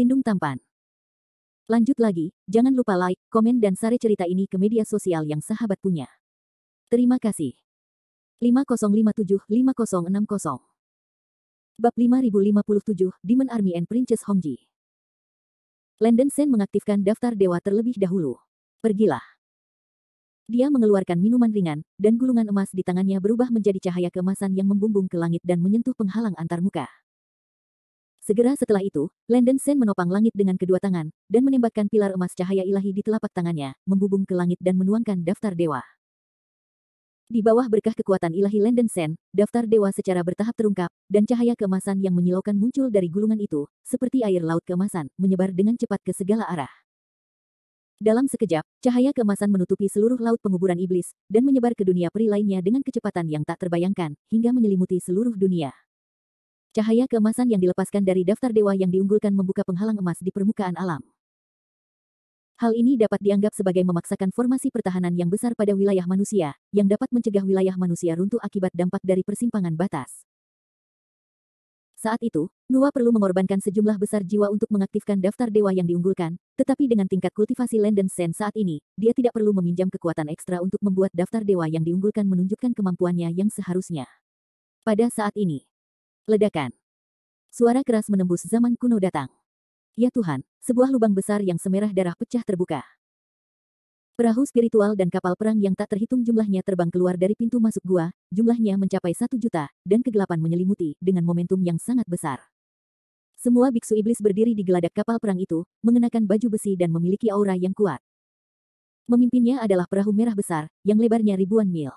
Lindung tampan. Lanjut lagi, jangan lupa like, komen dan share cerita ini ke media sosial yang sahabat punya. Terima kasih. 5057-5060 Bab 5057, Demon Army and Princess Hongji. Landen Sen mengaktifkan daftar dewa terlebih dahulu. Pergilah. Dia mengeluarkan minuman ringan, dan gulungan emas di tangannya berubah menjadi cahaya keemasan yang membumbung ke langit dan menyentuh penghalang antarmuka. Segera setelah itu, Landen Sen menopang langit dengan kedua tangan, dan menembakkan pilar emas cahaya ilahi di telapak tangannya, membubung ke langit dan menuangkan daftar dewa. Di bawah berkah kekuatan ilahi Landen Sen, daftar dewa secara bertahap terungkap, dan cahaya keemasan yang menyilaukan muncul dari gulungan itu, seperti air laut keemasan, menyebar dengan cepat ke segala arah. Dalam sekejap, cahaya keemasan menutupi seluruh laut penguburan iblis, dan menyebar ke dunia peri lainnya dengan kecepatan yang tak terbayangkan, hingga menyelimuti seluruh dunia. Cahaya keemasan yang dilepaskan dari daftar dewa yang diunggulkan membuka penghalang emas di permukaan alam. Hal ini dapat dianggap sebagai memaksakan formasi pertahanan yang besar pada wilayah manusia, yang dapat mencegah wilayah manusia runtuh akibat dampak dari persimpangan batas. Saat itu, Nuwa perlu mengorbankan sejumlah besar jiwa untuk mengaktifkan daftar dewa yang diunggulkan, tetapi dengan tingkat kultivasi Landen Sen saat ini, dia tidak perlu meminjam kekuatan ekstra untuk membuat daftar dewa yang diunggulkan menunjukkan kemampuannya yang seharusnya. Pada saat ini, ledakan. Suara keras menembus zaman kuno datang. Ya Tuhan, sebuah lubang besar yang semerah darah pecah terbuka. Perahu spiritual dan kapal perang yang tak terhitung jumlahnya terbang keluar dari pintu masuk gua, jumlahnya mencapai 1 juta, dan kegelapan menyelimuti, dengan momentum yang sangat besar. Semua biksu iblis berdiri di geladak kapal perang itu, mengenakan baju besi dan memiliki aura yang kuat. Memimpinnya adalah perahu merah besar, yang lebarnya ribuan mil.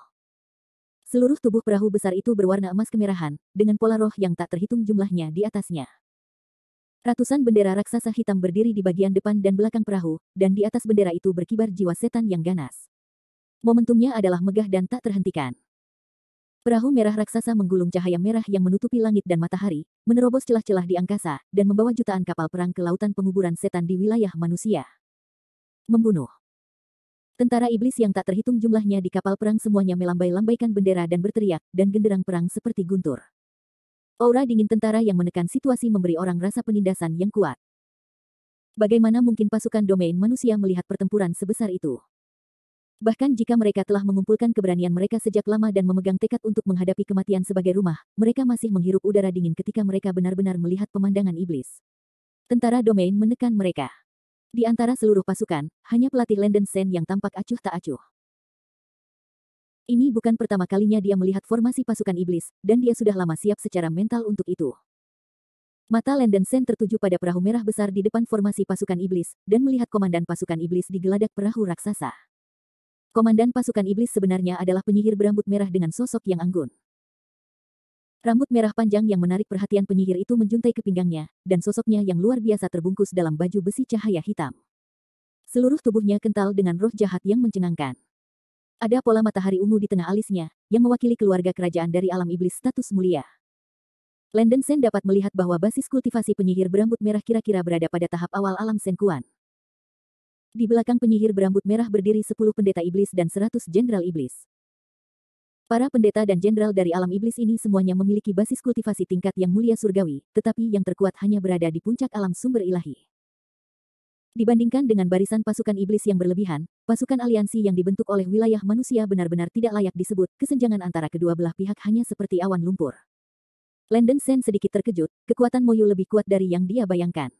Seluruh tubuh perahu besar itu berwarna emas kemerahan, dengan pola roh yang tak terhitung jumlahnya di atasnya. Ratusan bendera raksasa hitam berdiri di bagian depan dan belakang perahu, dan di atas bendera itu berkibar jiwa setan yang ganas. Momentumnya adalah megah dan tak terhentikan. Perahu merah raksasa menggulung cahaya merah yang menutupi langit dan matahari, menerobos celah-celah di angkasa, dan membawa jutaan kapal perang ke lautan penguburan setan di wilayah manusia. Membunuh. Tentara iblis yang tak terhitung jumlahnya di kapal perang semuanya melambai-lambaikan bendera dan berteriak, dan genderang perang seperti guntur. Aura dingin tentara yang menekan situasi memberi orang rasa penindasan yang kuat. Bagaimana mungkin pasukan domain manusia melihat pertempuran sebesar itu? Bahkan jika mereka telah mengumpulkan keberanian mereka sejak lama dan memegang tekad untuk menghadapi kematian sebagai rumah, mereka masih menghirup udara dingin ketika mereka benar-benar melihat pemandangan iblis. Tentara domain menekan mereka. Di antara seluruh pasukan, hanya pelatih Landen Sen yang tampak acuh tak acuh. Ini bukan pertama kalinya dia melihat formasi pasukan iblis, dan dia sudah lama siap secara mental untuk itu. Mata Landen Sen tertuju pada perahu merah besar di depan formasi pasukan iblis, dan melihat komandan pasukan iblis di geladak perahu raksasa. Komandan pasukan iblis sebenarnya adalah penyihir berambut merah dengan sosok yang anggun. Rambut merah panjang yang menarik perhatian penyihir itu menjuntai ke pinggangnya, dan sosoknya yang luar biasa terbungkus dalam baju besi cahaya hitam. Seluruh tubuhnya kental dengan roh jahat yang mencengangkan. Ada pola matahari ungu di tengah alisnya, yang mewakili keluarga kerajaan dari alam iblis status mulia. Landen Sen dapat melihat bahwa basis kultivasi penyihir berambut merah kira-kira berada pada tahap awal alam Sen Kuan. Di belakang penyihir berambut merah berdiri 10 pendeta iblis dan 100 jenderal iblis. Para pendeta dan jenderal dari alam iblis ini semuanya memiliki basis kultivasi tingkat yang mulia surgawi, tetapi yang terkuat hanya berada di puncak alam sumber ilahi. Dibandingkan dengan barisan pasukan iblis yang berlebihan, pasukan aliansi yang dibentuk oleh wilayah manusia benar-benar tidak layak disebut. Kesenjangan antara kedua belah pihak hanya seperti awan lumpur. Landen Sen sedikit terkejut, kekuatan Moyu lebih kuat dari yang dia bayangkan.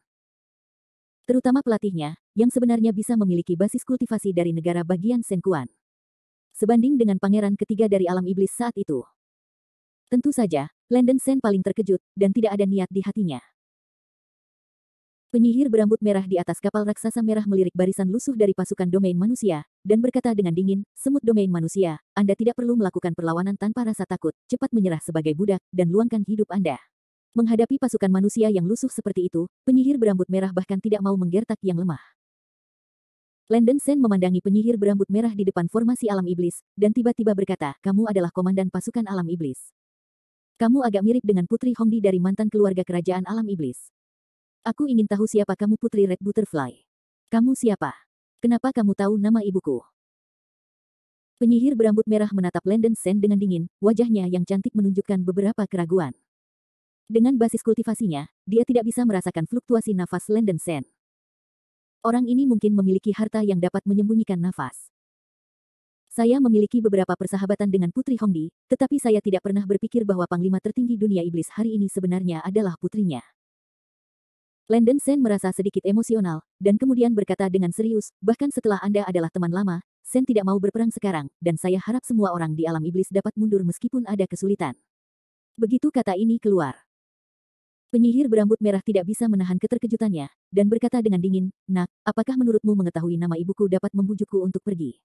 Terutama pelatihnya, yang sebenarnya bisa memiliki basis kultivasi dari negara bagian Sen Kuan. Sebanding dengan pangeran ketiga dari alam iblis saat itu. Tentu saja, Landen Sen paling terkejut, dan tidak ada niat di hatinya. Penyihir berambut merah di atas kapal raksasa merah melirik barisan lusuh dari pasukan domain manusia, dan berkata dengan dingin, "Semut domain manusia, Anda tidak perlu melakukan perlawanan tanpa rasa takut, cepat menyerah sebagai budak, dan luangkan hidup Anda." Menghadapi pasukan manusia yang lusuh seperti itu, penyihir berambut merah bahkan tidak mau menggertak yang lemah. Landen Sen memandangi penyihir berambut merah di depan formasi alam iblis, dan tiba-tiba berkata, "Kamu adalah komandan pasukan alam iblis. Kamu agak mirip dengan Putri Hongdi dari mantan keluarga kerajaan alam iblis. Aku ingin tahu siapa kamu Putri Red Butterfly. Kamu siapa? Kenapa kamu tahu nama ibuku?" Penyihir berambut merah menatap Landen Sen dengan dingin, wajahnya yang cantik menunjukkan beberapa keraguan. Dengan basis kultivasinya, dia tidak bisa merasakan fluktuasi nafas Landen Sen. Orang ini mungkin memiliki harta yang dapat menyembunyikan nafas. Saya memiliki beberapa persahabatan dengan Putri Hongdi, tetapi saya tidak pernah berpikir bahwa Panglima tertinggi dunia iblis hari ini sebenarnya adalah putrinya. Landen Sen merasa sedikit emosional, dan kemudian berkata dengan serius, bahkan setelah Anda adalah teman lama, Sen tidak mau berperang sekarang, dan saya harap semua orang di alam iblis dapat mundur meskipun ada kesulitan. Begitu kata ini keluar. Penyihir berambut merah tidak bisa menahan keterkejutannya, dan berkata dengan dingin, "Nak, apakah menurutmu mengetahui nama ibuku dapat membujukku untuk pergi?"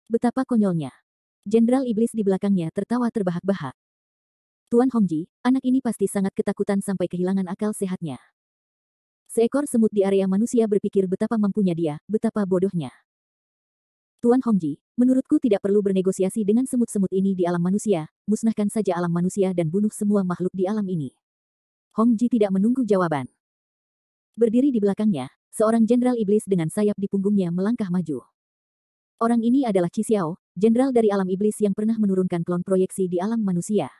Betapa konyolnya. Jenderal iblis di belakangnya tertawa terbahak-bahak. Tuan Hongji, anak ini pasti sangat ketakutan sampai kehilangan akal sehatnya. Seekor semut di area manusia berpikir betapa mampunya dia, betapa bodohnya. Tuan Hongji, menurutku tidak perlu bernegosiasi dengan semut-semut ini di alam manusia, musnahkan saja alam manusia dan bunuh semua makhluk di alam ini. Hongji tidak menunggu jawaban. Berdiri di belakangnya, seorang jenderal iblis dengan sayap di punggungnya melangkah maju. Orang ini adalah Qi Xiao, jenderal dari alam iblis yang pernah menurunkan klon proyeksi di alam manusia.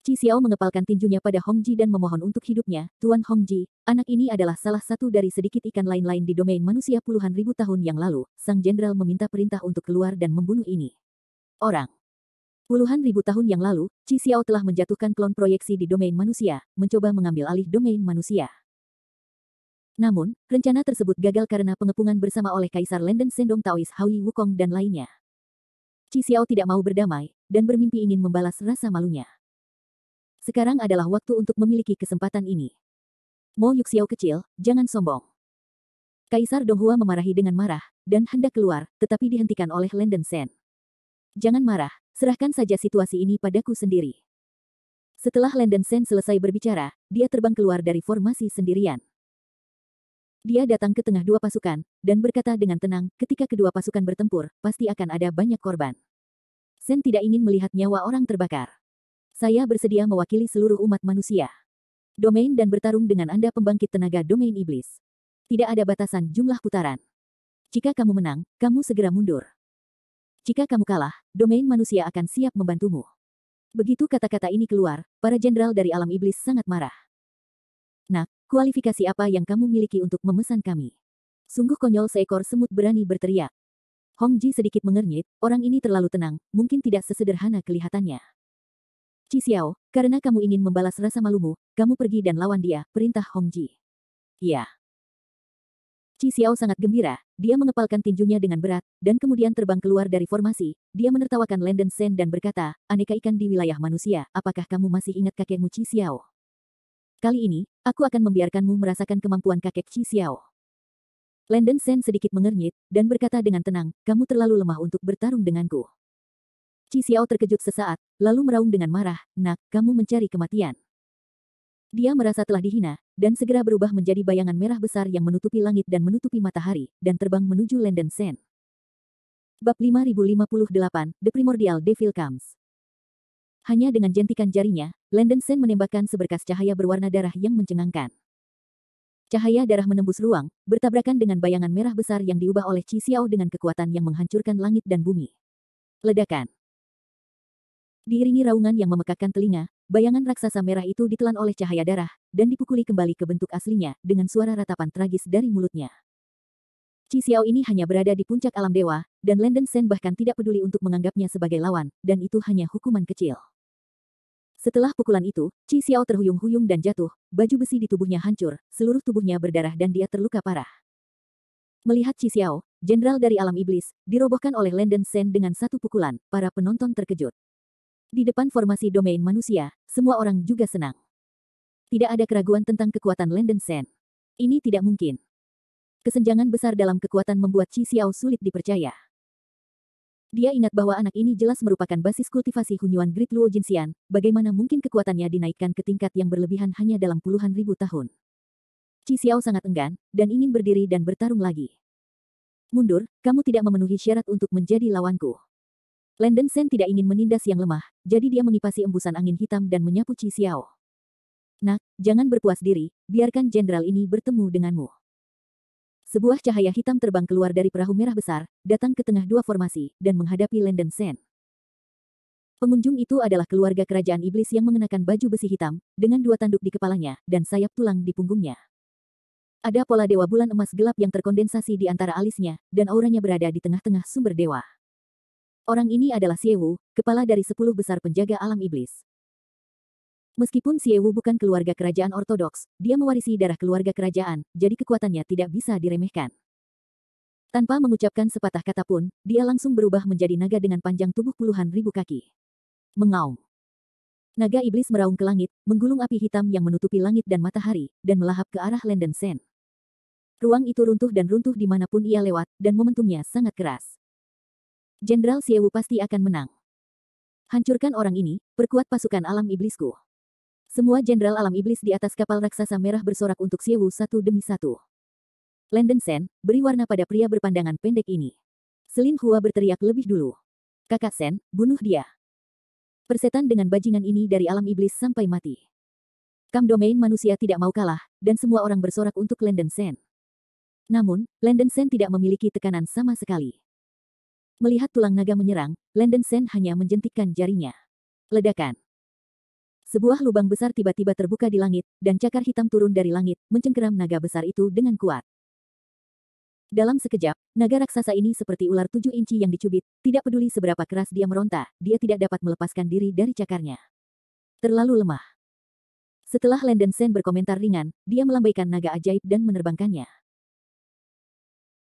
Qi Xiao mengepalkan tinjunya pada Hongji dan memohon untuk hidupnya, "Tuan Hongji, anak ini adalah salah satu dari sedikit ikan lain-lain di domain manusia puluhan ribu tahun yang lalu. Sang jenderal meminta perintah untuk keluar dan membunuh ini orang." Puluhan ribu tahun yang lalu, Qi Xiao telah menjatuhkan klon proyeksi di domain manusia, mencoba mengambil alih domain manusia. Namun, rencana tersebut gagal karena pengepungan bersama oleh Kaisar Landen Sendong Taois Howie Wukong dan lainnya. Qi Xiao tidak mau berdamai, dan bermimpi ingin membalas rasa malunya. Sekarang adalah waktu untuk memiliki kesempatan ini. Mo Yuxiao kecil, jangan sombong. Kaisar Donghua memarahi dengan marah, dan hendak keluar, tetapi dihentikan oleh Landen Sen. "Jangan marah, serahkan saja situasi ini padaku sendiri." Setelah Landen Sen selesai berbicara, dia terbang keluar dari formasi sendirian. Dia datang ke tengah dua pasukan, dan berkata dengan tenang, "Ketika kedua pasukan bertempur, pasti akan ada banyak korban. Sen tidak ingin melihat nyawa orang terbakar. Saya bersedia mewakili seluruh umat manusia. Domain dan bertarung dengan Anda pembangkit tenaga domain iblis. Tidak ada batasan jumlah putaran. Jika kamu menang, kamu segera mundur. Jika kamu kalah, domain manusia akan siap membantumu." Begitu kata-kata ini keluar, para jenderal dari alam iblis sangat marah. "Nak, kualifikasi apa yang kamu miliki untuk memesan kami?" Sungguh konyol seekor semut berani berteriak. Hongji sedikit mengernyit, orang ini terlalu tenang, mungkin tidak sesederhana kelihatannya. "Qi Xiao, karena kamu ingin membalas rasa malumu, kamu pergi dan lawan dia," perintah Hongji. "Iya." Qi Xiao sangat gembira, dia mengepalkan tinjunya dengan berat, dan kemudian terbang keluar dari formasi. Dia menertawakan Landen Sen dan berkata, "Aneka ikan di wilayah manusia, apakah kamu masih ingat kakekmu Qi Xiao? Kali ini, aku akan membiarkanmu merasakan kemampuan kakek Qi Xiao." Landen Sen sedikit mengernyit, dan berkata dengan tenang, "Kamu terlalu lemah untuk bertarung denganku." Qi Xiao terkejut sesaat, lalu meraung dengan marah, "Nak, kamu mencari kematian." Dia merasa telah dihina, dan segera berubah menjadi bayangan merah besar yang menutupi langit dan menutupi matahari, dan terbang menuju Landen Sen. Bab 5058, The Primordial Devil Comes. Hanya dengan jentikan jarinya, Landen Sen menembakkan seberkas cahaya berwarna darah yang mencengangkan. Cahaya darah menembus ruang, bertabrakan dengan bayangan merah besar yang diubah oleh Qi Xiao dengan kekuatan yang menghancurkan langit dan bumi. Ledakan. Diiringi raungan yang memekakkan telinga, bayangan raksasa merah itu ditelan oleh cahaya darah, dan dipukuli kembali ke bentuk aslinya, dengan suara ratapan tragis dari mulutnya. Qi Xiao ini hanya berada di puncak alam dewa, dan Landen Sen bahkan tidak peduli untuk menganggapnya sebagai lawan, dan itu hanya hukuman kecil. Setelah pukulan itu, Qi Xiao terhuyung-huyung dan jatuh, baju besi di tubuhnya hancur, seluruh tubuhnya berdarah dan dia terluka parah. Melihat Qi Xiao, jenderal dari alam iblis, dirobohkan oleh Landen Sen dengan satu pukulan, para penonton terkejut. Di depan formasi domain manusia, semua orang juga senang. Tidak ada keraguan tentang kekuatan Landen Sen. Ini tidak mungkin. Kesenjangan besar dalam kekuatan membuat Qi Xiao sulit dipercaya. Dia ingat bahwa anak ini jelas merupakan basis kultivasi Hunyuan Great Luo Jinxian, bagaimana mungkin kekuatannya dinaikkan ke tingkat yang berlebihan hanya dalam puluhan ribu tahun. Qi Xiao sangat enggan, dan ingin berdiri dan bertarung lagi. "Mundur, kamu tidak memenuhi syarat untuk menjadi lawanku." Landen Sen tidak ingin menindas yang lemah, jadi dia mengipasi embusan angin hitam dan menyapu Qi Xiao. "Nak, jangan berpuas diri, biarkan jenderal ini bertemu denganmu." Sebuah cahaya hitam terbang keluar dari perahu merah besar, datang ke tengah dua formasi, dan menghadapi Landen Sen. Pengunjung itu adalah keluarga kerajaan iblis yang mengenakan baju besi hitam, dengan 2 tanduk di kepalanya, dan sayap tulang di punggungnya. Ada pola dewa bulan emas gelap yang terkondensasi di antara alisnya, dan auranya berada di tengah-tengah sumber dewa. Orang ini adalah Xiewu, kepala dari 10 besar penjaga alam iblis. Meskipun Xiewu bukan keluarga kerajaan ortodoks, dia mewarisi darah keluarga kerajaan, jadi kekuatannya tidak bisa diremehkan. Tanpa mengucapkan sepatah kata pun, dia langsung berubah menjadi naga dengan panjang tubuh puluhan ribu kaki. Mengaum. Naga iblis meraung ke langit, menggulung api hitam yang menutupi langit dan matahari, dan melahap ke arah Landen Sen. Ruang itu runtuh dan runtuh dimanapun ia lewat, dan momentumnya sangat keras. Jenderal Xiewu pasti akan menang. Hancurkan orang ini, perkuat pasukan alam iblisku. Semua jenderal alam iblis di atas kapal raksasa merah bersorak untuk Xiewu satu demi satu. Landen Sen, beri warna pada pria berpandangan pendek ini. Selin Hua berteriak lebih dulu. Kakak Sen, bunuh dia. Persetan dengan bajingan ini dari alam iblis sampai mati. Kam domain manusia tidak mau kalah, dan semua orang bersorak untuk Landen Sen. Namun, Landen Sen tidak memiliki tekanan sama sekali. Melihat tulang naga menyerang, Landen Sen hanya menjentikkan jarinya. Ledakan. Sebuah lubang besar tiba-tiba terbuka di langit, dan cakar hitam turun dari langit, mencengkeram naga besar itu dengan kuat. Dalam sekejap, naga raksasa ini seperti ular 7 inci yang dicubit, tidak peduli seberapa keras dia meronta, dia tidak dapat melepaskan diri dari cakarnya. Terlalu lemah. Setelah Landen Sen berkomentar ringan, dia melambaikan naga ajaib dan menerbangkannya.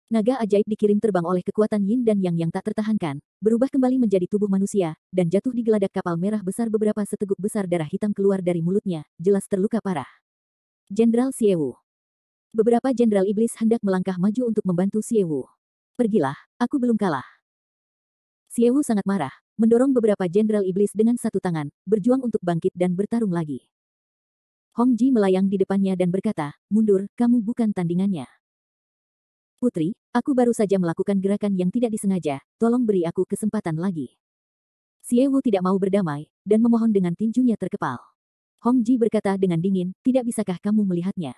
Naga ajaib dikirim terbang oleh kekuatan Yin dan Yang tak tertahankan, berubah kembali menjadi tubuh manusia, dan jatuh di geladak kapal merah besar. Beberapa seteguk besar darah hitam keluar dari mulutnya, jelas terluka parah. Jenderal Xiewu. Beberapa jenderal iblis hendak melangkah maju untuk membantu Xiewu. Pergilah, aku belum kalah. Xiewu sangat marah, mendorong beberapa jenderal iblis dengan satu tangan, berjuang untuk bangkit dan bertarung lagi. Hong Ji melayang di depannya dan berkata, mundur, kamu bukan tandingannya. Putri, aku baru saja melakukan gerakan yang tidak disengaja, tolong beri aku kesempatan lagi. Xiewu tidak mau berdamai, dan memohon dengan tinjunya terkepal. Hong Ji berkata dengan dingin, tidak bisakah kamu melihatnya?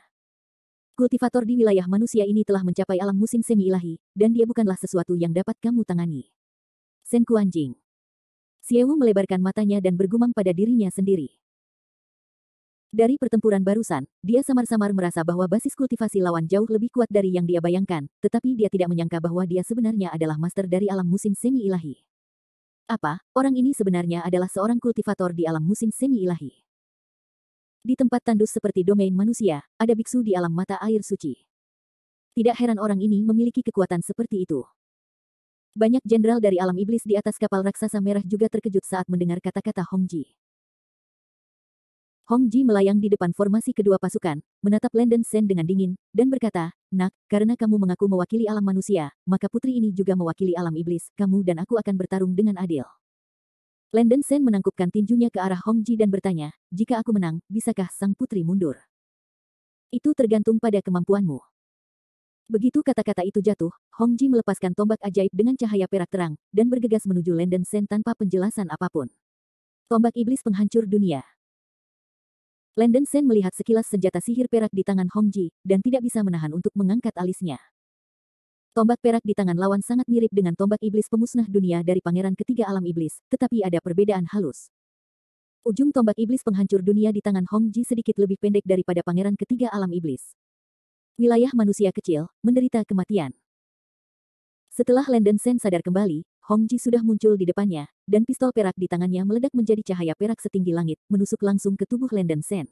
Kultivator di wilayah manusia ini telah mencapai alam musim semi-ilahi, dan dia bukanlah sesuatu yang dapat kamu tangani. Sen Kuanjing. Xiewu melebarkan matanya dan bergumam pada dirinya sendiri. Dari pertempuran barusan, dia samar-samar merasa bahwa basis kultivasi lawan jauh lebih kuat dari yang dia bayangkan, tetapi dia tidak menyangka bahwa dia sebenarnya adalah master dari alam musim semi-ilahi. Apa, orang ini sebenarnya adalah seorang kultivator di alam musim semi-ilahi. Di tempat tandus seperti domain manusia, ada biksu di alam mata air suci. Tidak heran orang ini memiliki kekuatan seperti itu. Banyak jenderal dari alam iblis di atas kapal raksasa merah juga terkejut saat mendengar kata-kata Hong Ji. Hong Ji melayang di depan formasi kedua pasukan, menatap Landen Sen dengan dingin, dan berkata, nak, karena kamu mengaku mewakili alam manusia, maka putri ini juga mewakili alam iblis, kamu dan aku akan bertarung dengan adil. Landen Sen menangkupkan tinjunya ke arah Hong Ji dan bertanya, jika aku menang, bisakah sang putri mundur? Itu tergantung pada kemampuanmu. Begitu kata-kata itu jatuh, Hong Ji melepaskan tombak ajaib dengan cahaya perak terang, dan bergegas menuju Landen Sen tanpa penjelasan apapun. Tombak iblis penghancur dunia. Landen Sen melihat sekilas senjata sihir perak di tangan Hong Ji, dan tidak bisa menahan untuk mengangkat alisnya. Tombak perak di tangan lawan sangat mirip dengan tombak iblis pemusnah dunia dari pangeran ketiga alam iblis, tetapi ada perbedaan halus. Ujung tombak iblis penghancur dunia di tangan Hong Ji sedikit lebih pendek daripada pangeran ketiga alam iblis. Wilayah manusia kecil, menderita kematian. Setelah Landen Sen sadar kembali, Hong Ji sudah muncul di depannya, dan pistol perak di tangannya meledak menjadi cahaya perak setinggi langit, menusuk langsung ke tubuh Landen Sen.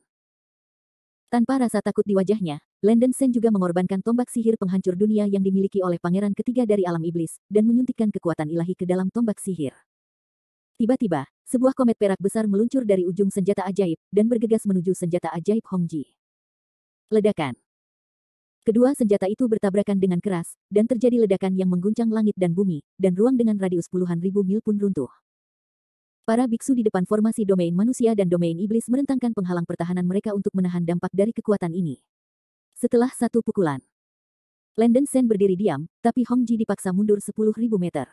Tanpa rasa takut di wajahnya, Landen Sen juga mengorbankan tombak sihir penghancur dunia yang dimiliki oleh pangeran ketiga dari alam iblis, dan menyuntikkan kekuatan ilahi ke dalam tombak sihir. Tiba-tiba, sebuah komet perak besar meluncur dari ujung senjata ajaib, dan bergegas menuju senjata ajaib Hong Ji. Ledakan. Kedua senjata itu bertabrakan dengan keras, dan terjadi ledakan yang mengguncang langit dan bumi, dan ruang dengan radius puluhan ribu mil pun runtuh. Para biksu di depan formasi domain manusia dan domain iblis merentangkan penghalang pertahanan mereka untuk menahan dampak dari kekuatan ini. Setelah satu pukulan, Landen Sen berdiri diam, tapi Hong Ji dipaksa mundur 10.000 meter.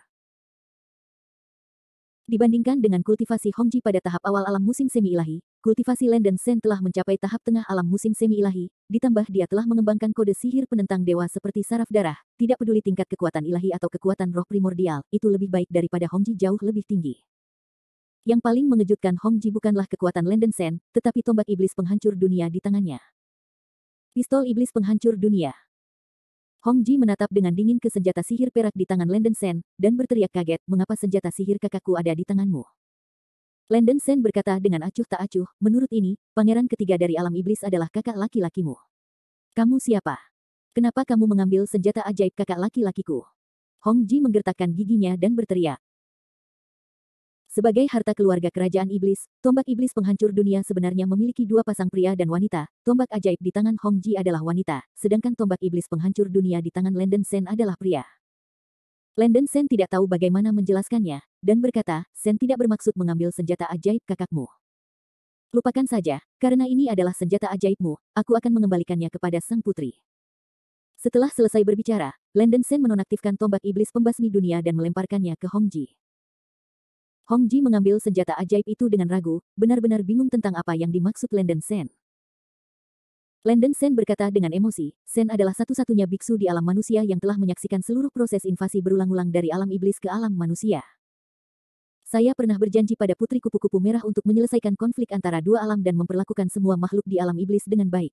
Dibandingkan dengan kultivasi Hong Ji pada tahap awal alam musim semi-ilahi, kultivasi Landen Sen telah mencapai tahap tengah alam musim semi-ilahi, ditambah dia telah mengembangkan kode sihir penentang dewa seperti saraf darah, tidak peduli tingkat kekuatan ilahi atau kekuatan roh primordial, itu lebih baik daripada Hong Ji jauh lebih tinggi. Yang paling mengejutkan Hong Ji bukanlah kekuatan Landen Sen, tetapi tombak iblis penghancur dunia di tangannya. Pistol iblis penghancur dunia. Hong Ji menatap dengan dingin ke senjata sihir perak di tangan Landen Sen, dan berteriak kaget, mengapa senjata sihir kakakku ada di tanganmu? Landen Sen berkata dengan acuh tak acuh, menurut ini, pangeran ketiga dari alam iblis adalah kakak laki-lakimu. Kamu siapa? Kenapa kamu mengambil senjata ajaib kakak laki-lakiku? Hong Ji menggertakkan giginya dan berteriak. Sebagai harta keluarga kerajaan iblis, tombak iblis penghancur dunia sebenarnya memiliki dua pasang pria dan wanita. Tombak ajaib di tangan Hong Ji adalah wanita, sedangkan tombak iblis penghancur dunia di tangan Landen Sen adalah pria. Landen Sen tidak tahu bagaimana menjelaskannya, dan berkata, Sen tidak bermaksud mengambil senjata ajaib kakakmu. Lupakan saja, karena ini adalah senjata ajaibmu, aku akan mengembalikannya kepada sang putri. Setelah selesai berbicara, Landen Sen menonaktifkan tombak iblis pembasmi dunia dan melemparkannya ke Hong Ji. Hong Ji mengambil senjata ajaib itu dengan ragu, benar-benar bingung tentang apa yang dimaksud Landen Sen. Landen Sen berkata dengan emosi, Sen adalah satu-satunya biksu di alam manusia yang telah menyaksikan seluruh proses invasi berulang-ulang dari alam iblis ke alam manusia. Saya pernah berjanji pada putri kupu-kupu merah untuk menyelesaikan konflik antara dua alam dan memperlakukan semua makhluk di alam iblis dengan baik.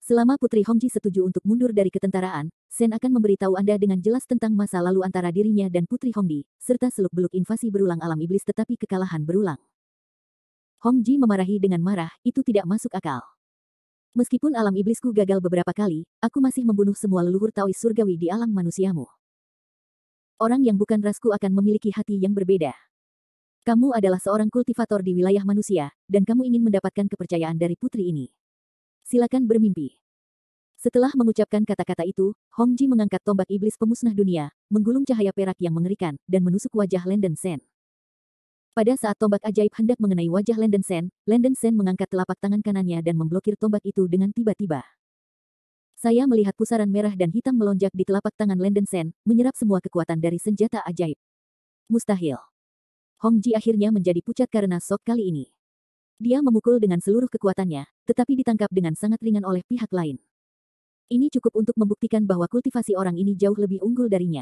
Selama Putri Hong Ji setuju untuk mundur dari ketentaraan, Sen akan memberitahu Anda dengan jelas tentang masa lalu antara dirinya dan Putri Hong Di, serta seluk-beluk invasi berulang alam iblis tetapi kekalahan berulang. Hong Ji memarahi dengan marah, itu tidak masuk akal. Meskipun alam iblisku gagal beberapa kali, aku masih membunuh semua leluhur Taois surgawi di alam manusiamu. Orang yang bukan rasku akan memiliki hati yang berbeda. Kamu adalah seorang kultivator di wilayah manusia, dan kamu ingin mendapatkan kepercayaan dari putri ini. Silakan bermimpi. Setelah mengucapkan kata-kata itu, Hong Ji mengangkat tombak iblis pemusnah dunia, menggulung cahaya perak yang mengerikan, dan menusuk wajah Landen Sen. Pada saat tombak ajaib hendak mengenai wajah Landen Sen mengangkat telapak tangan kanannya dan memblokir tombak itu dengan tiba-tiba. Saya melihat pusaran merah dan hitam melonjak di telapak tangan Landen Sen, menyerap semua kekuatan dari senjata ajaib. Mustahil. Hong Ji akhirnya menjadi pucat karena shock kali ini. Dia memukul dengan seluruh kekuatannya, tetapi ditangkap dengan sangat ringan oleh pihak lain. Ini cukup untuk membuktikan bahwa kultivasi orang ini jauh lebih unggul darinya.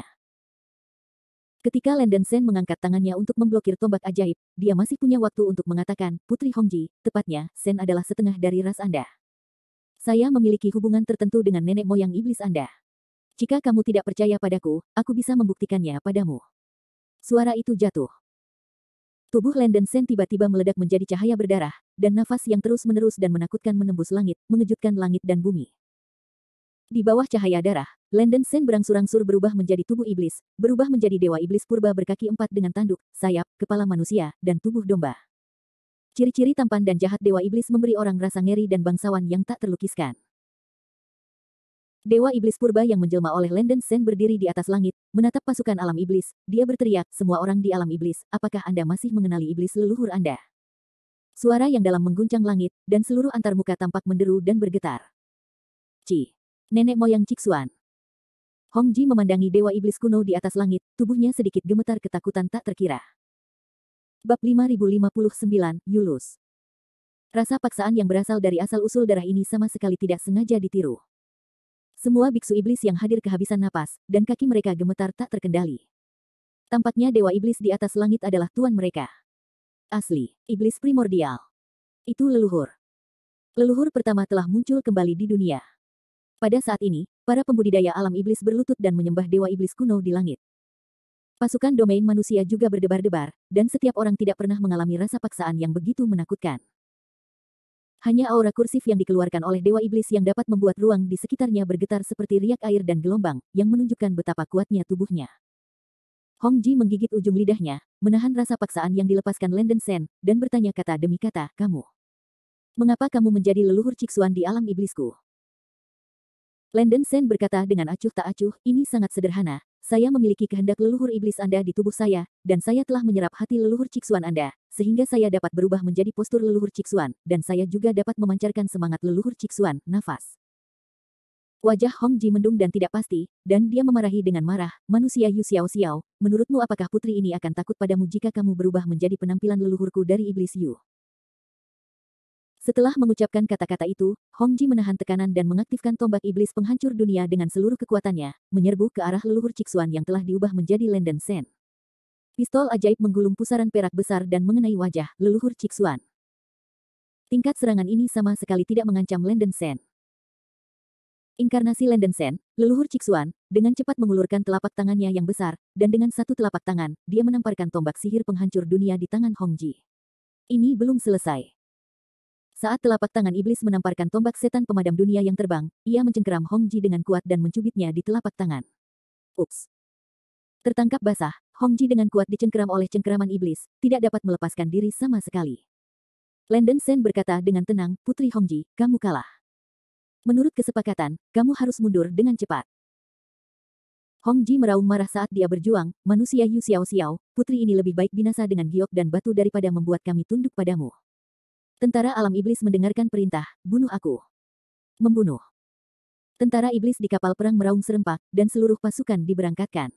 Ketika Landen Sen mengangkat tangannya untuk memblokir tombak ajaib, dia masih punya waktu untuk mengatakan, Putri Hong Ji, tepatnya, Sen adalah setengah dari ras Anda. Saya memiliki hubungan tertentu dengan nenek moyang iblis Anda. Jika kamu tidak percaya padaku, aku bisa membuktikannya padamu. Suara itu jatuh. Tubuh Landen Sen tiba-tiba meledak menjadi cahaya berdarah, dan nafas yang terus-menerus dan menakutkan menembus langit, mengejutkan langit dan bumi. Di bawah cahaya darah, Landen Sen berangsur-angsur berubah menjadi tubuh iblis, berubah menjadi dewa iblis purba berkaki 4 dengan tanduk, sayap, kepala manusia, dan tubuh domba. Ciri-ciri tampan dan jahat dewa iblis memberi orang rasa ngeri dan bangsawan yang tak terlukiskan. Dewa iblis purba yang menjelma oleh Landen Sen berdiri di atas langit, menatap pasukan alam iblis. Dia berteriak, semua orang di alam iblis, apakah Anda masih mengenali iblis leluhur Anda? Suara yang dalam mengguncang langit, dan seluruh antarmuka tampak menderu dan bergetar. Ci. Nenek moyang Cixuan. Hong Ji memandangi dewa iblis kuno di atas langit, tubuhnya sedikit gemetar ketakutan tak terkira. Bab 5059, Yulus. Rasa paksaan yang berasal dari asal-usul darah ini sama sekali tidak sengaja ditiru. Semua biksu iblis yang hadir kehabisan napas, dan kaki mereka gemetar tak terkendali. Tampaknya dewa iblis di atas langit adalah tuan mereka. Asli, iblis primordial. Itu leluhur. Leluhur pertama telah muncul kembali di dunia. Pada saat ini, para pembudidaya alam iblis berlutut dan menyembah dewa iblis kuno di langit. Pasukan domain manusia juga berdebar-debar, dan setiap orang tidak pernah mengalami rasa paksaan yang begitu menakutkan. Hanya aura kursif yang dikeluarkan oleh dewa iblis yang dapat membuat ruang di sekitarnya bergetar seperti riak air dan gelombang, yang menunjukkan betapa kuatnya tubuhnya. Hong Ji menggigit ujung lidahnya, menahan rasa paksaan yang dilepaskan Landen Sen, dan bertanya kata demi kata, kamu. Mengapa kamu menjadi leluhur Cixuan di alam iblisku? Landen Sen berkata dengan acuh tak acuh, ini sangat sederhana. Saya memiliki kehendak leluhur iblis Anda di tubuh saya, dan saya telah menyerap hati leluhur Cixuan Anda, sehingga saya dapat berubah menjadi postur leluhur Cixuan, dan saya juga dapat memancarkan semangat leluhur Cixuan, nafas. Wajah Hong Ji mendung dan tidak pasti, dan dia memarahi dengan marah, manusia Yu Xiao Xiao, menurutmu apakah putri ini akan takut padamu jika kamu berubah menjadi penampilan leluhurku dari iblis Yu? Setelah mengucapkan kata-kata itu, Hong Ji menahan tekanan dan mengaktifkan tombak iblis penghancur dunia dengan seluruh kekuatannya, menyerbu ke arah leluhur Cixuan yang telah diubah menjadi Landen Sen. Pistol ajaib menggulung pusaran perak besar dan mengenai wajah leluhur Cixuan. Tingkat serangan ini sama sekali tidak mengancam Landen Sen. Inkarnasi Landen Sen, leluhur Cixuan, dengan cepat mengulurkan telapak tangannya yang besar, dan dengan satu telapak tangan, dia menamparkan tombak sihir penghancur dunia di tangan Hong Ji. Ini belum selesai. Saat telapak tangan iblis menamparkan tombak setan pemadam dunia yang terbang, ia mencengkeram Hong Ji dengan kuat dan mencubitnya di telapak tangan. Ups! Tertangkap basah, Hong Ji dengan kuat dicengkeram oleh cengkeraman iblis, tidak dapat melepaskan diri sama sekali. Landen Sen berkata dengan tenang, Putri Hong Ji, kamu kalah. Menurut kesepakatan, kamu harus mundur dengan cepat. Hong Ji meraung marah saat dia berjuang, manusia Yu Xiao Xiao, putri ini lebih baik binasa dengan giok dan batu daripada membuat kami tunduk padamu. Tentara alam iblis mendengarkan perintah, bunuh aku. Membunuh. Tentara iblis di kapal perang meraung serempak, dan seluruh pasukan diberangkatkan.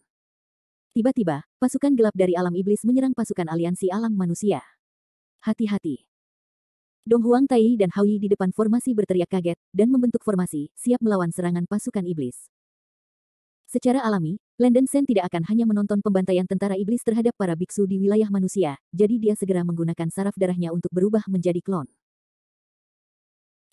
Tiba-tiba, pasukan gelap dari alam iblis menyerang pasukan aliansi alam manusia. Hati-hati. Dong Huang Tai dan Hao Yi di depan formasi berteriak kaget, dan membentuk formasi, siap melawan serangan pasukan iblis. Secara alami, Landen Sen tidak akan hanya menonton pembantaian tentara iblis terhadap para biksu di wilayah manusia, jadi dia segera menggunakan saraf darahnya untuk berubah menjadi klon.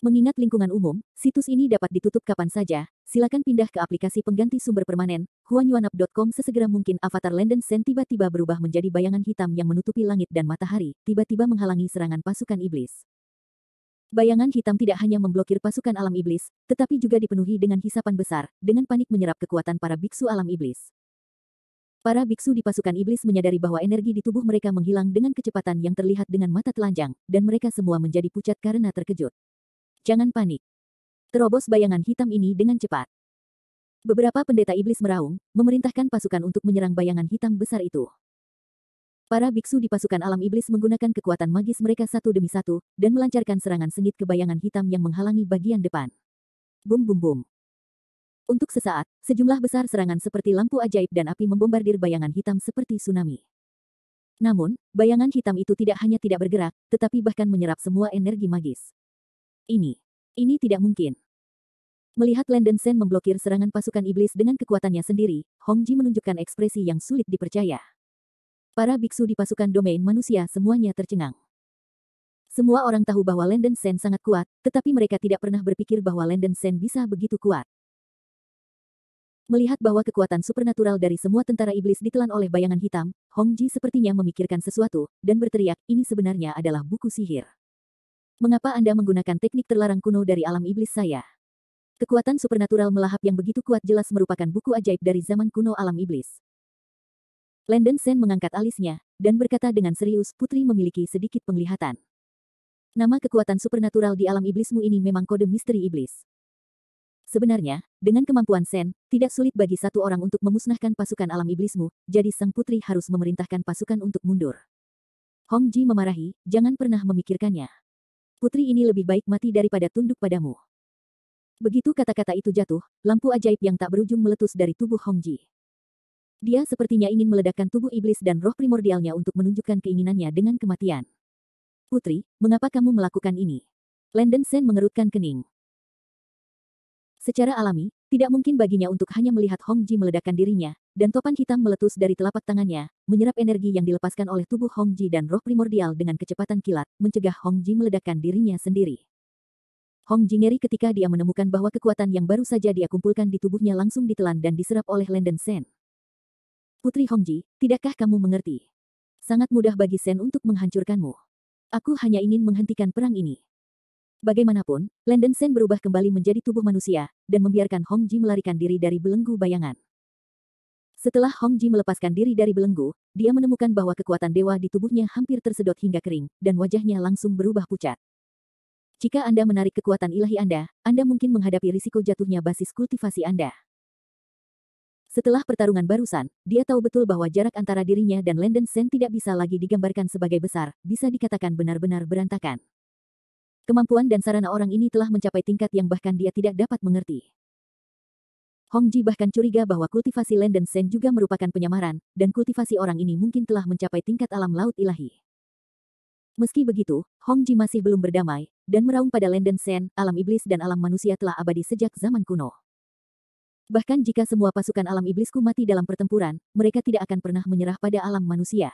Mengingat lingkungan umum, situs ini dapat ditutup kapan saja, silakan pindah ke aplikasi pengganti sumber permanen, huanyuanap.com sesegera mungkin avatar Landen Sen tiba-tiba berubah menjadi bayangan hitam yang menutupi langit dan matahari, tiba-tiba menghalangi serangan pasukan iblis. Bayangan hitam tidak hanya memblokir pasukan alam iblis, tetapi juga dipenuhi dengan hisapan besar, dengan panik menyerap kekuatan para biksu alam iblis. Para biksu di pasukan iblis menyadari bahwa energi di tubuh mereka menghilang dengan kecepatan yang terlihat dengan mata telanjang, dan mereka semua menjadi pucat karena terkejut. Jangan panik. Terobos bayangan hitam ini dengan cepat. Beberapa pendeta iblis meraung, memerintahkan pasukan untuk menyerang bayangan hitam besar itu. Para biksu di pasukan alam iblis menggunakan kekuatan magis mereka satu demi satu, dan melancarkan serangan sengit ke bayangan hitam yang menghalangi bagian depan. Bum bum bum. Untuk sesaat, sejumlah besar serangan seperti lampu ajaib dan api membombardir bayangan hitam seperti tsunami. Namun, bayangan hitam itu tidak hanya tidak bergerak, tetapi bahkan menyerap semua energi magis. Ini tidak mungkin. Melihat Landen Sen memblokir serangan pasukan iblis dengan kekuatannya sendiri, Hong Ji menunjukkan ekspresi yang sulit dipercaya. Para biksu di pasukan domain manusia semuanya tercengang. Semua orang tahu bahwa Landen Sen sangat kuat, tetapi mereka tidak pernah berpikir bahwa Landen Sen bisa begitu kuat. Melihat bahwa kekuatan supernatural dari semua tentara iblis ditelan oleh bayangan hitam, Hong Ji sepertinya memikirkan sesuatu, dan berteriak, ini sebenarnya adalah buku sihir. Mengapa Anda menggunakan teknik terlarang kuno dari alam iblis saya? Kekuatan supernatural melahap yang begitu kuat jelas merupakan buku ajaib dari zaman kuno alam iblis. Landen Sen mengangkat alisnya, dan berkata dengan serius, putri memiliki sedikit penglihatan. Nama kekuatan supernatural di alam iblismu ini memang kode misteri iblis. Sebenarnya, dengan kemampuan Sen, tidak sulit bagi satu orang untuk memusnahkan pasukan alam iblismu, jadi sang putri harus memerintahkan pasukan untuk mundur. Hong Ji memarahi, jangan pernah memikirkannya. Putri ini lebih baik mati daripada tunduk padamu. Begitu kata-kata itu jatuh, lampu ajaib yang tak berujung meletus dari tubuh Hong Ji. Dia sepertinya ingin meledakkan tubuh iblis dan roh primordialnya untuk menunjukkan keinginannya dengan kematian. Putri, mengapa kamu melakukan ini? Landen Sen mengerutkan kening. Secara alami, tidak mungkin baginya untuk hanya melihat Hong Ji meledakkan dirinya, dan topan hitam meletus dari telapak tangannya, menyerap energi yang dilepaskan oleh tubuh Hong Ji dan roh primordial dengan kecepatan kilat, mencegah Hong Ji meledakkan dirinya sendiri. Hong Ji ngeri ketika dia menemukan bahwa kekuatan yang baru saja dia kumpulkan di tubuhnya langsung ditelan dan diserap oleh Landen Sen. Putri Hong Ji, tidakkah kamu mengerti? Sangat mudah bagi Sen untuk menghancurkanmu. Aku hanya ingin menghentikan perang ini. Bagaimanapun, Landen Sen berubah kembali menjadi tubuh manusia, dan membiarkan Hong Ji melarikan diri dari belenggu bayangan. Setelah Hong Ji melepaskan diri dari belenggu, dia menemukan bahwa kekuatan dewa di tubuhnya hampir tersedot hingga kering, dan wajahnya langsung berubah pucat. Jika Anda menarik kekuatan ilahi Anda mungkin menghadapi risiko jatuhnya basis kultivasi Anda. Setelah pertarungan barusan, dia tahu betul bahwa jarak antara dirinya dan Landen Sen tidak bisa lagi digambarkan sebagai besar, bisa dikatakan benar-benar berantakan. Kemampuan dan sarana orang ini telah mencapai tingkat yang bahkan dia tidak dapat mengerti. Hong Ji bahkan curiga bahwa kultivasi Landen Sen juga merupakan penyamaran, dan kultivasi orang ini mungkin telah mencapai tingkat alam laut ilahi. Meski begitu, Hong Ji masih belum berdamai, dan meraung pada Landen Sen, alam iblis dan alam manusia telah abadi sejak zaman kuno. Bahkan jika semua pasukan alam iblisku mati dalam pertempuran, mereka tidak akan pernah menyerah pada alam manusia.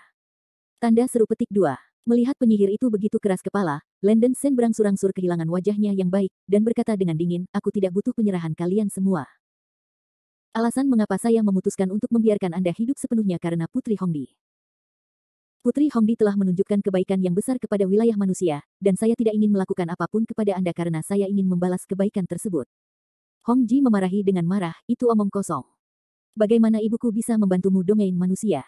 Tanda seru petik 2. Melihat penyihir itu begitu keras kepala, Landon Sen berangsur-angsur kehilangan wajahnya yang baik, dan berkata dengan dingin, aku tidak butuh penyerahan kalian semua. Alasan mengapa saya memutuskan untuk membiarkan Anda hidup sepenuhnya karena Putri Hongdi. Putri Hongdi telah menunjukkan kebaikan yang besar kepada wilayah manusia, dan saya tidak ingin melakukan apapun kepada Anda karena saya ingin membalas kebaikan tersebut. Hongji memarahi dengan marah, itu omong kosong. Bagaimana ibuku bisa membantumu domain manusia?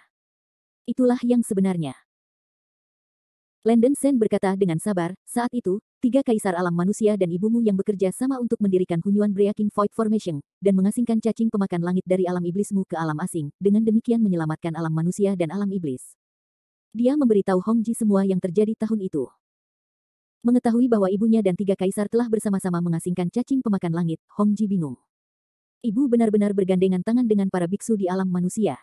Itulah yang sebenarnya. Landon Sen berkata dengan sabar, saat itu, 3 kaisar alam manusia dan ibumu yang bekerja sama untuk mendirikan Hunyuan Breaking Void Formation, dan mengasingkan cacing pemakan langit dari alam iblismu ke alam asing, dengan demikian menyelamatkan alam manusia dan alam iblis. Dia memberitahu Hongji semua yang terjadi tahun itu. Mengetahui bahwa ibunya dan 3 kaisar telah bersama-sama mengasingkan cacing pemakan langit, Hongji bingung. Ibu benar-benar bergandengan tangan dengan para biksu di alam manusia.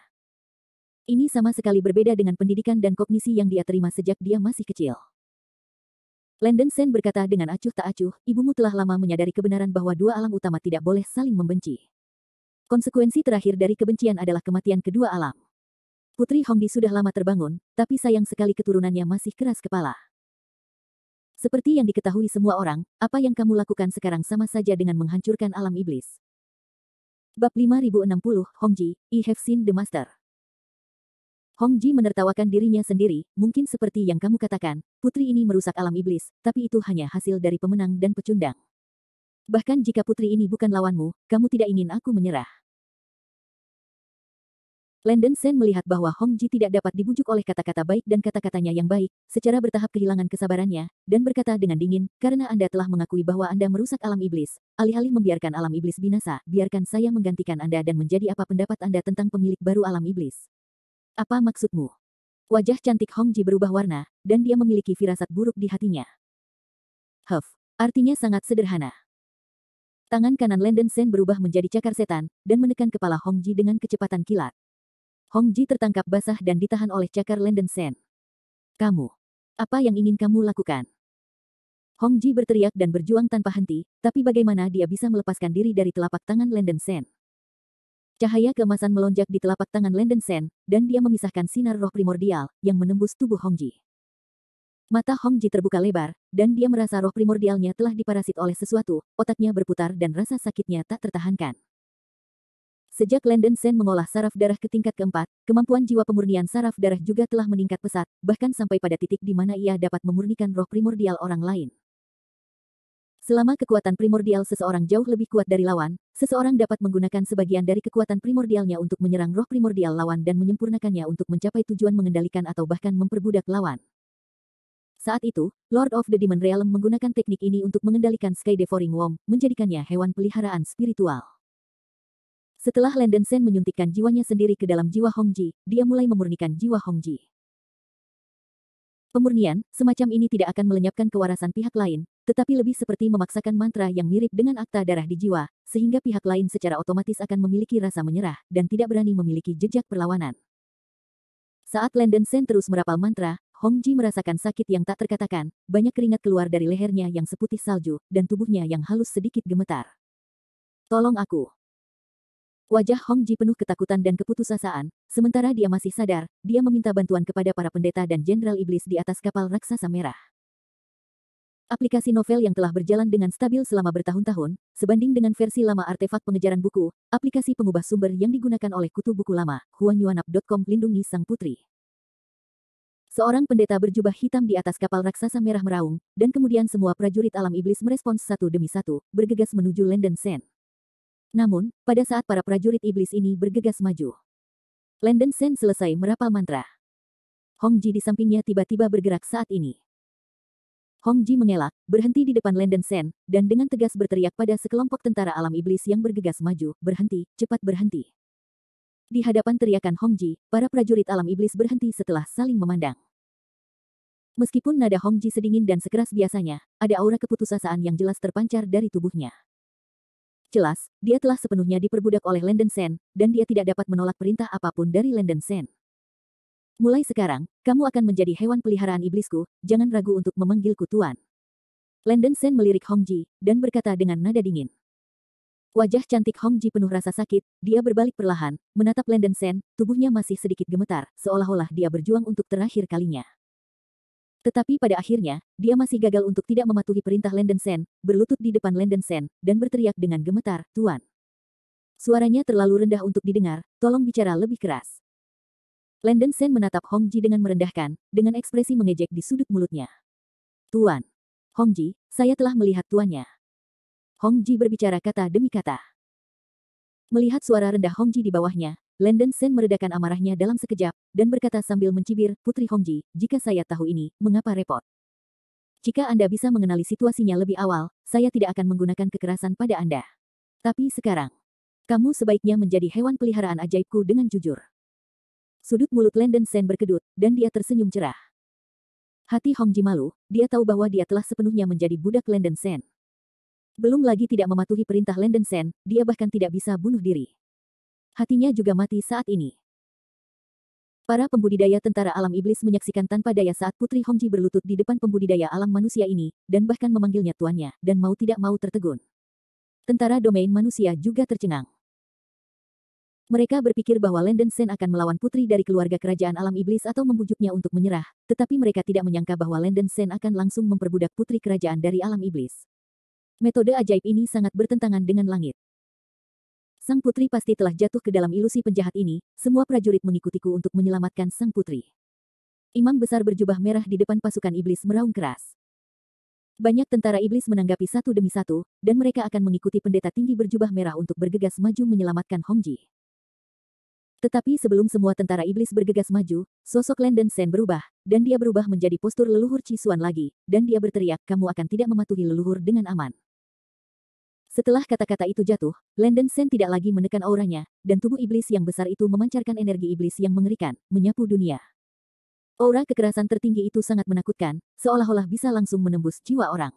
Ini sama sekali berbeda dengan pendidikan dan kognisi yang dia terima sejak dia masih kecil. Landon Sen berkata dengan acuh tak acuh, ibumu telah lama menyadari kebenaran bahwa 2 alam utama tidak boleh saling membenci. Konsekuensi terakhir dari kebencian adalah kematian kedua alam. Putri Hongdi sudah lama terbangun, tapi sayang sekali keturunannya masih keras kepala. Seperti yang diketahui semua orang, apa yang kamu lakukan sekarang sama saja dengan menghancurkan alam iblis. Bab 5060, Hongji, I have seen the master. Hongji menertawakan dirinya sendiri, mungkin seperti yang kamu katakan, putri ini merusak alam iblis, tapi itu hanya hasil dari pemenang dan pecundang. Bahkan jika putri ini bukan lawanmu, kamu tidak ingin aku menyerah. Landon Sen melihat bahwa Hongji tidak dapat dibujuk oleh kata-kata baik dan kata-katanya yang baik, secara bertahap kehilangan kesabarannya, dan berkata dengan dingin, karena Anda telah mengakui bahwa Anda merusak alam iblis, alih-alih membiarkan alam iblis binasa, biarkan saya menggantikan Anda dan menjadi apa pendapat Anda tentang pemilik baru alam iblis. Apa maksudmu? Wajah cantik Hongji berubah warna, dan dia memiliki firasat buruk di hatinya. Artinya sangat sederhana. Tangan kanan Landon Sen berubah menjadi cakar setan, dan menekan kepala Hongji dengan kecepatan kilat. Hongji tertangkap basah dan ditahan oleh cakar Landon Sen. Kamu. Apa yang ingin kamu lakukan? Hongji berteriak dan berjuang tanpa henti, tapi bagaimana dia bisa melepaskan diri dari telapak tangan Landon Sen? Cahaya keemasan melonjak di telapak tangan Landon Sen, dan dia memisahkan sinar roh primordial, yang menembus tubuh Hongji. Mata Hongji terbuka lebar, dan dia merasa roh primordialnya telah diparasit oleh sesuatu, otaknya berputar dan rasa sakitnya tak tertahankan. Sejak Landon Sen mengolah saraf darah ke tingkat keempat, kemampuan jiwa pemurnian saraf darah juga telah meningkat pesat, bahkan sampai pada titik di mana ia dapat memurnikan roh primordial orang lain. Selama kekuatan primordial seseorang jauh lebih kuat dari lawan, seseorang dapat menggunakan sebagian dari kekuatan primordialnya untuk menyerang roh primordial lawan dan menyempurnakannya untuk mencapai tujuan mengendalikan atau bahkan memperbudak lawan. Saat itu, Lord of the Demon Realm menggunakan teknik ini untuk mengendalikan Sky Devouring Worm, menjadikannya hewan peliharaan spiritual. Setelah Landon Sen menyuntikkan jiwanya sendiri ke dalam jiwa Hongji, dia mulai memurnikan jiwa Hongji. Pemurnian, semacam ini tidak akan melenyapkan kewarasan pihak lain, tetapi lebih seperti memaksakan mantra yang mirip dengan akta darah di jiwa, sehingga pihak lain secara otomatis akan memiliki rasa menyerah, dan tidak berani memiliki jejak perlawanan. Saat Landon Sen terus merapal mantra, Hongji merasakan sakit yang tak terkatakan, banyak keringat keluar dari lehernya yang seputih salju, dan tubuhnya yang halus sedikit gemetar. Tolong aku. Wajah Hongji penuh ketakutan dan keputusasaan, sementara dia masih sadar, dia meminta bantuan kepada para pendeta dan jenderal iblis di atas kapal raksasa merah. Aplikasi novel yang telah berjalan dengan stabil selama bertahun-tahun, sebanding dengan versi lama artefak pengejaran buku, aplikasi pengubah sumber yang digunakan oleh kutu buku lama, huanyuanap.com lindungi sang putri. Seorang pendeta berjubah hitam di atas kapal raksasa merah meraung, dan kemudian semua prajurit alam iblis merespons satu demi satu, bergegas menuju Landon Sen. Namun, pada saat para prajurit iblis ini bergegas maju, Landon Sen selesai merapal mantra. Hongji di sampingnya tiba-tiba bergerak saat ini. Hongji mengelak, berhenti di depan Landon Sen, dan dengan tegas berteriak pada sekelompok tentara alam iblis yang bergegas maju, berhenti, cepat berhenti. Di hadapan teriakan Hongji, para prajurit alam iblis berhenti setelah saling memandang. Meskipun nada Hongji sedingin dan sekeras biasanya, ada aura keputusasaan yang jelas terpancar dari tubuhnya. Jelas, dia telah sepenuhnya diperbudak oleh Landon Sen, dan dia tidak dapat menolak perintah apapun dari Landon Sen. Mulai sekarang, kamu akan menjadi hewan peliharaan iblisku, jangan ragu untuk memanggilku Tuan. Landon Sen melirik Hongji, dan berkata dengan nada dingin. Wajah cantik Hong Ji penuh rasa sakit, dia berbalik perlahan, menatap Landen Sen, tubuhnya masih sedikit gemetar, seolah-olah dia berjuang untuk terakhir kalinya. Tetapi pada akhirnya, dia masih gagal untuk tidak mematuhi perintah Landen Sen, berlutut di depan Landen Sen, dan berteriak dengan gemetar, "Tuan." Suaranya terlalu rendah untuk didengar, tolong bicara lebih keras. Landen Sen menatap Hong Ji dengan merendahkan, dengan ekspresi mengejek di sudut mulutnya. "Tuan. Hong Ji, saya telah melihat tuannya." Hong Ji berbicara kata demi kata. Melihat suara rendah Hong Ji di bawahnya, Landen Sen meredakan amarahnya dalam sekejap, dan berkata sambil mencibir, "Putri Hong Ji, jika saya tahu ini, mengapa repot? Jika Anda bisa mengenali situasinya lebih awal, saya tidak akan menggunakan kekerasan pada Anda. Tapi sekarang, kamu sebaiknya menjadi hewan peliharaan ajaibku dengan jujur." Sudut mulut Landen Sen berkedut, dan dia tersenyum cerah. Hati Hong Ji malu, dia tahu bahwa dia telah sepenuhnya menjadi budak Landen Sen. Belum lagi tidak mematuhi perintah Landen Sen, dia bahkan tidak bisa bunuh diri. Hatinya juga mati saat ini. Para pembudidaya tentara alam iblis menyaksikan tanpa daya saat Putri Hong Ji berlutut di depan pembudidaya alam manusia ini, dan bahkan memanggilnya tuannya, dan mau tidak mau tertegun. Tentara domain manusia juga tercengang. Mereka berpikir bahwa Landen Sen akan melawan putri dari keluarga kerajaan alam iblis atau membujuknya untuk menyerah, tetapi mereka tidak menyangka bahwa Landen Sen akan langsung memperbudak putri kerajaan dari alam iblis. Metode ajaib ini sangat bertentangan dengan langit. Sang putri pasti telah jatuh ke dalam ilusi penjahat ini, semua prajurit mengikutiku untuk menyelamatkan sang putri. Imam besar berjubah merah di depan pasukan iblis meraung keras. Banyak tentara iblis menanggapi satu demi satu, dan mereka akan mengikuti pendeta tinggi berjubah merah untuk bergegas maju menyelamatkan Hong Ji. Tetapi sebelum semua tentara iblis bergegas maju, sosok Landen Sen berubah, dan dia berubah menjadi postur leluhur Cisuan lagi, dan dia berteriak, "Kamu akan tidak mematuhi leluhur dengan aman." Setelah kata-kata itu jatuh, Landen Sen tidak lagi menekan auranya, dan tubuh iblis yang besar itu memancarkan energi iblis yang mengerikan, menyapu dunia. Aura kekerasan tertinggi itu sangat menakutkan, seolah-olah bisa langsung menembus jiwa orang.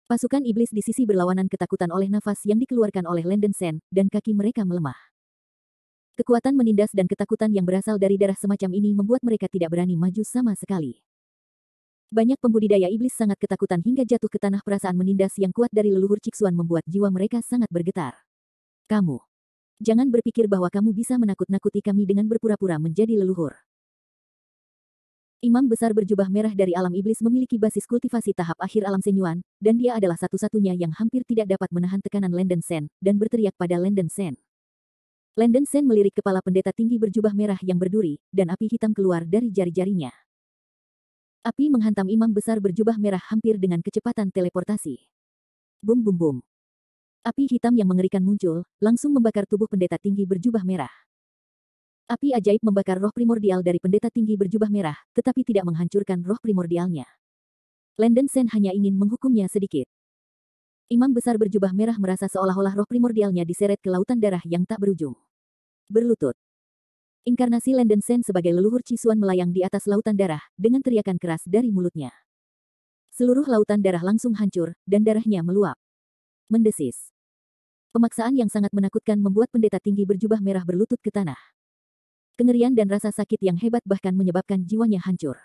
Pasukan iblis di sisi berlawanan ketakutan oleh nafas yang dikeluarkan oleh Landen Sen, dan kaki mereka melemah. Kekuatan menindas dan ketakutan yang berasal dari darah semacam ini membuat mereka tidak berani maju sama sekali. Banyak pembudidaya iblis sangat ketakutan hingga jatuh ke tanah. Perasaan menindas yang kuat dari leluhur Cixuan membuat jiwa mereka sangat bergetar. "Kamu. Jangan berpikir bahwa kamu bisa menakut-nakuti kami dengan berpura-pura menjadi leluhur." Imam besar berjubah merah dari alam iblis memiliki basis kultivasi tahap akhir alam Senyuan, dan dia adalah satu-satunya yang hampir tidak dapat menahan tekanan Landen Sen, dan berteriak pada Landen Sen. Landen Sen melirik kepala pendeta tinggi berjubah merah yang berduri, dan api hitam keluar dari jari-jarinya. Api menghantam imam besar berjubah merah hampir dengan kecepatan teleportasi. Bum bum bum. Api hitam yang mengerikan muncul, langsung membakar tubuh pendeta tinggi berjubah merah. Api ajaib membakar roh primordial dari pendeta tinggi berjubah merah, tetapi tidak menghancurkan roh primordialnya. Landen Sen hanya ingin menghukumnya sedikit. Imam besar berjubah merah merasa seolah-olah roh primordialnya diseret ke lautan darah yang tak berujung. Berlutut. Inkarnasi Landen Sen sebagai leluhur Cisuan melayang di atas lautan darah, dengan teriakan keras dari mulutnya. Seluruh lautan darah langsung hancur, dan darahnya meluap. Mendesis. Pemaksaan yang sangat menakutkan membuat pendeta tinggi berjubah merah berlutut ke tanah. Kengerian dan rasa sakit yang hebat bahkan menyebabkan jiwanya hancur.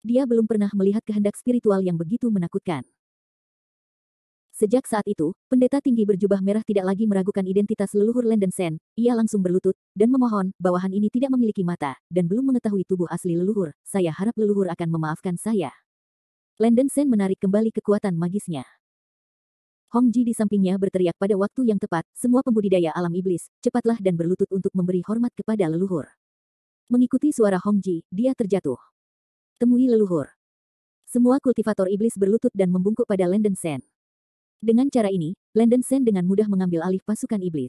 Dia belum pernah melihat kehendak spiritual yang begitu menakutkan. Sejak saat itu, pendeta tinggi berjubah merah tidak lagi meragukan identitas leluhur Landen Sen. Ia langsung berlutut, dan memohon, "Bawahan ini tidak memiliki mata, dan belum mengetahui tubuh asli leluhur. Saya harap leluhur akan memaafkan saya." Landen Sen menarik kembali kekuatan magisnya. Hong Ji di sampingnya berteriak pada waktu yang tepat, "Semua pembudidaya alam iblis, cepatlah dan berlutut untuk memberi hormat kepada leluhur." Mengikuti suara Hong Ji, dia terjatuh. Temui leluhur. Semua kultivator iblis berlutut dan membungkuk pada Landen Sen. Dengan cara ini, Landen Sen dengan mudah mengambil alih pasukan iblis.